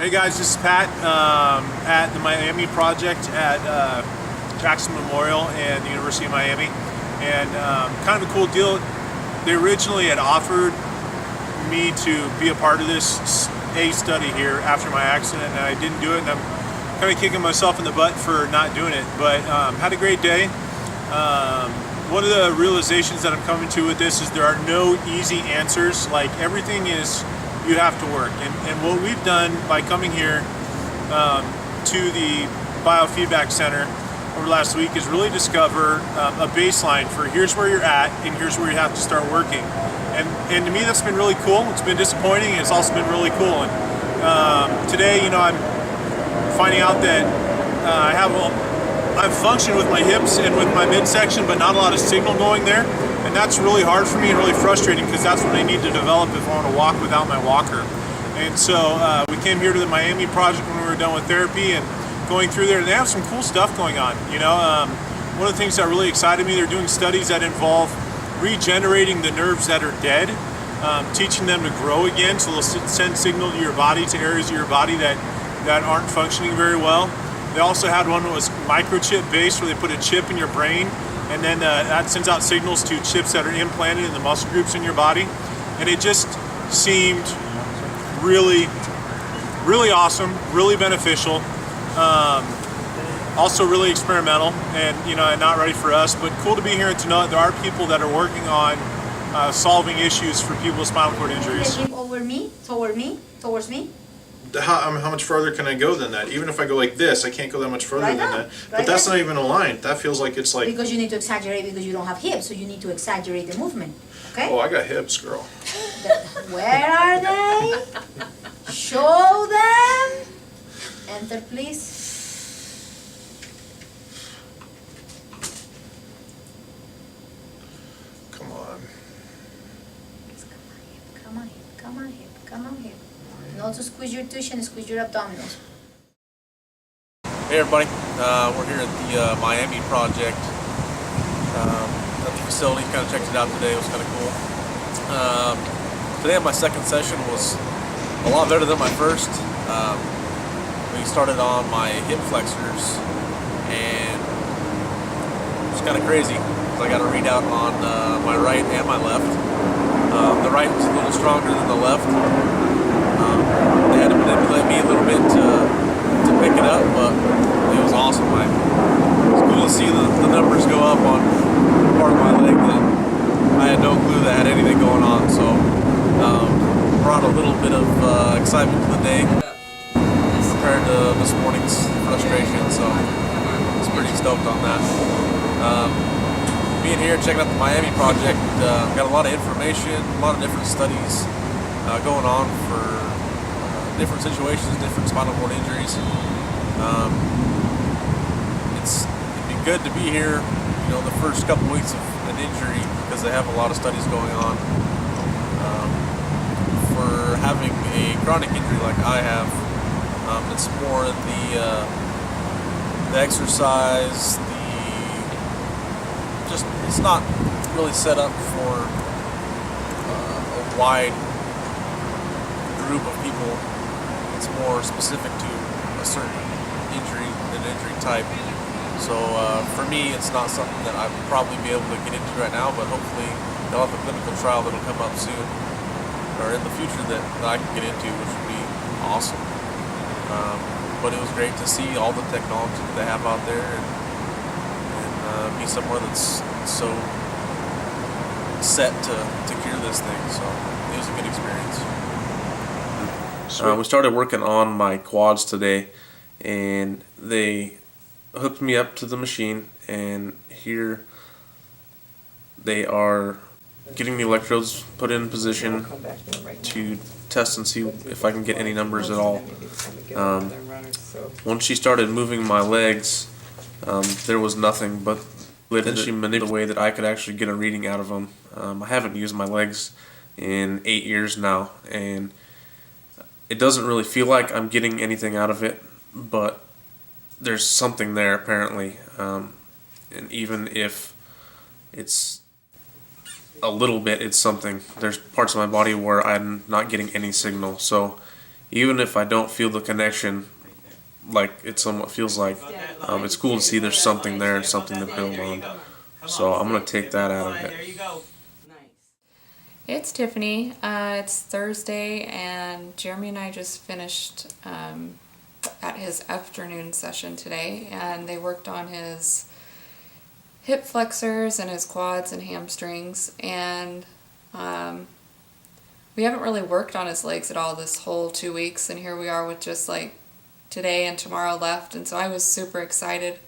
Hey guys, this is Pat at the Miami project at Jackson Memorial and the University of Miami. And kind of a cool deal, they originally had offered me to be a part of this study here after my accident, and I didn't do it, and I'm kind of kicking myself in the butt for not doing it, but had a great day. One of the realizations that I'm coming to with this is there are no easy answers. Like, everything is, you have to work. And what we've done by coming here to the Biofeedback Center over the last week is really discover a baseline for here's where you're at and here's where you have to start working. And to me, that's been really cool. It's been disappointing, and it's also been really cool. And today, you know, I'm finding out that I've functioned with my hips and with my midsection, but not a lot of signal going there. And that's really hard for me and really frustrating, because that's what I need to develop if I want to walk without my walker. And so we came here to the Miami project when we were done with therapy and going through there. They have some cool stuff going on. You know, one of the things that really excited me, they're doing studies that involve regenerating the nerves that are dead, teaching them to grow again. So they'll send signal to your body, to areas of your body that aren't functioning very well. They also had one that was microchip based, where they put a chip in your brain, and then that sends out signals to chips that are implanted in the muscle groups in your body. And it just seemed really, really awesome, really beneficial. Also really experimental, and you know, not ready for us, but cool to be here and to know that there are people that are working on solving issues for people with spinal cord injuries. Over me, towards me. How much further can I go than that? Even if I go like this, I can't go that much further than that. But that's not even aligned. That feels like it's like... Because you need to exaggerate, because you don't have hips, so you need to exaggerate the movement, okay? Oh, I got hips, girl. Where are they? Show them. Enter, please. Come on. Come on hip. And also squeeze your tush and squeeze your abdominals. Hey everybody, we're here at the Miami project at the facility. Kind of checked it out today. It was kind of cool. Today my second session was a lot better than my first. We started on my hip flexors, and it was kind of crazy because I got a readout on my right and my left. The right was a little stronger than the left. They had to manipulate me a little bit to pick it up, but it was awesome. It's cool to see the numbers go up on part of my leg that I had no clue that had anything going on. So brought a little bit of excitement to the day compared to this morning's frustration. So I was pretty stoked on that. Being here, checking out the Miami project, got a lot of information, a lot of different studies going on for different situations, different spinal cord injuries. It'd be good to be here, you know, the first couple weeks of an injury, because they have a lot of studies going on. For having a chronic injury like I have, it's more the exercise, it's not really set up for a wide group of people. It's more specific to a certain injury, an injury type. So for me, it's not something that I'd probably be able to get into right now, but hopefully they'll have a clinical trial that'll come up soon, or in the future, that I can get into, which would be awesome. But it was great to see all the technology that they have out there, and be somewhere that's so set to cure this thing. So it was a good experience. We started working on my quads today, and they hooked me up to the machine, and here they are getting the electrodes put in position to test and see if I can get any numbers at all. Once she started moving my legs, there was nothing, but then she manipulated the way that I could actually get a reading out of them. I haven't used my legs in 8 years now, and it doesn't really feel like I'm getting anything out of it, but there's something there apparently. And even if it's a little bit, it's something. There's parts of my body where I'm not getting any signal. So even if I don't feel the connection like it somewhat feels like, it's cool to see there's something there, something to build on. So I'm going to take that out of it. It's Tiffany. It's Thursday, and Jeremy and I just finished at his afternoon session today, and they worked on his hip flexors and his quads and hamstrings, and we haven't really worked on his legs at all this whole 2 weeks, and here we are with just like today and tomorrow left, and so I was super excited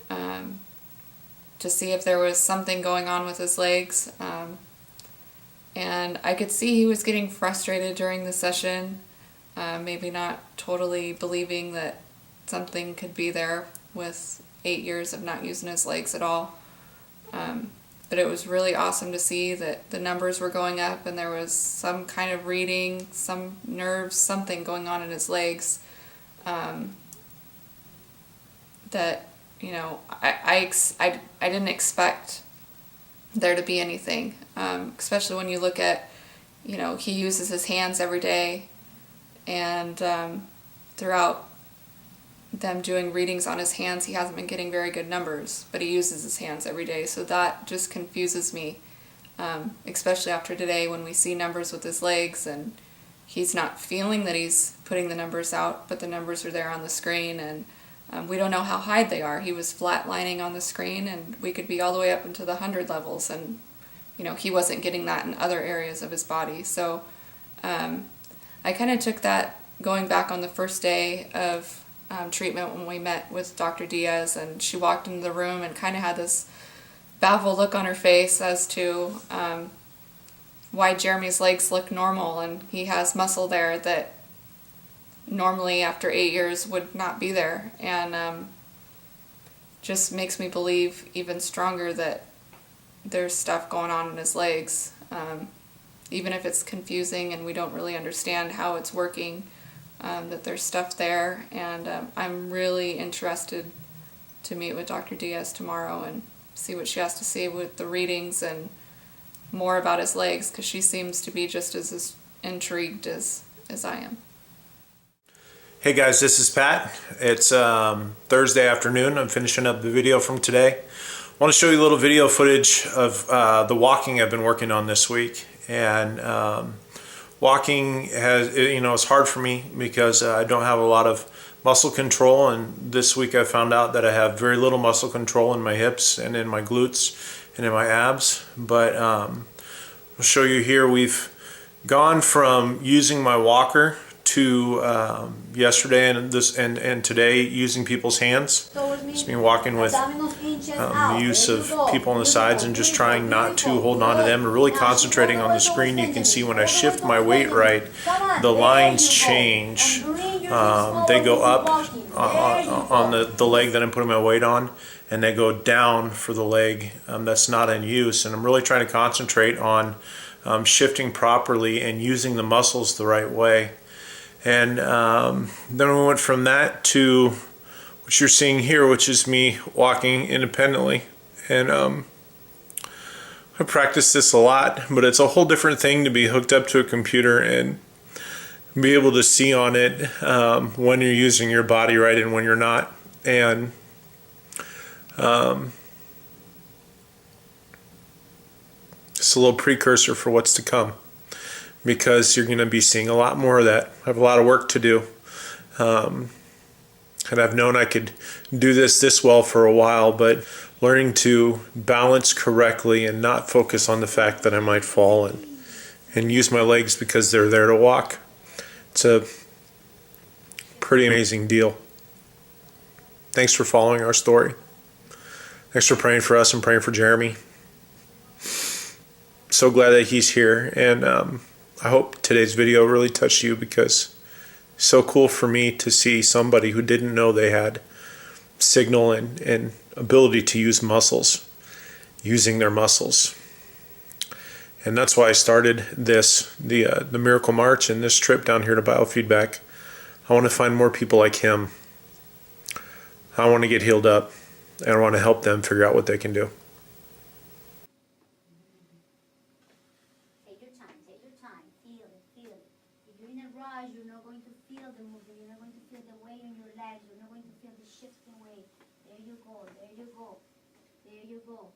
to see if there was something going on with his legs. And I could see he was getting frustrated during the session, maybe not totally believing that something could be there with 8 years of not using his legs at all. But it was really awesome to see that the numbers were going up and there was some kind of reading, some nerves, something going on in his legs that, you know, I didn't expect there to be anything, especially when you look at, you know, he uses his hands every day, and throughout them doing readings on his hands, he hasn't been getting very good numbers, but he uses his hands every day, so that just confuses me, especially after today when we see numbers with his legs and he's not feeling that he's putting the numbers out, but the numbers are there on the screen, and we don't know how high they are. He was flatlining on the screen, and we could be all the way up into the 100 levels, and you know, he wasn't getting that in other areas of his body. So I kind of took that going back on the first day of treatment when we met with Dr. Diaz, and she walked into the room and kind of had this baffled look on her face as to why Jeremy's legs look normal, and he has muscle there that normally after 8 years would not be there, and just makes me believe even stronger that there's stuff going on in his legs, even if it's confusing and we don't really understand how it's working, that there's stuff there, and I'm really interested to meet with Dr. Diaz tomorrow and see what she has to say with the readings and more about his legs, because she seems to be just as intrigued as I am. Hey guys, this is Pat. It's Thursday afternoon. I'm finishing up the video from today. I want to show you a little video footage of the walking I've been working on this week. And walking has, you know, it's hard for me because I don't have a lot of muscle control. And this week I found out that I have very little muscle control in my hips and in my glutes and in my abs. But I'll show you here. We've gone from using my walker to yesterday and today using people's hands. It's been walking with the use of people on the sides and just trying not to hold on to them and really concentrating on the screen. You can see when I shift my weight right, the lines change. They go up on the leg that I'm putting my weight on, and they go down for the leg that's not in use. And I'm really trying to concentrate on shifting properly and using the muscles the right way. And then we went from that to what you're seeing here, which is me walking independently. And I practice this a lot, but it's a whole different thing to be hooked up to a computer and be able to see on it when you're using your body right and when you're not. And it's a little precursor for what's to come, because you're going to be seeing a lot more of that. I have a lot of work to do. And I've known I could do this well for a while, but learning to balance correctly and not focus on the fact that I might fall and use my legs because they're there to walk. It's a pretty amazing deal. Thanks for following our story. Thanks for praying for us and praying for Jeremy. So glad that he's here, and I hope today's video really touched you, because it's so cool for me to see somebody who didn't know they had signal and ability to use muscles, using their muscles. And that's why I started the Miracle March and this trip down here to Biofeedback. I want to find more people like him. I want to get healed up, and I want to help them figure out what they can do. Take your time, feel it. If you're in a rush, you're not going to You're not going to feel the weight on your legs. You're not going to feel the shifting weight. There you go. There you go. There you go.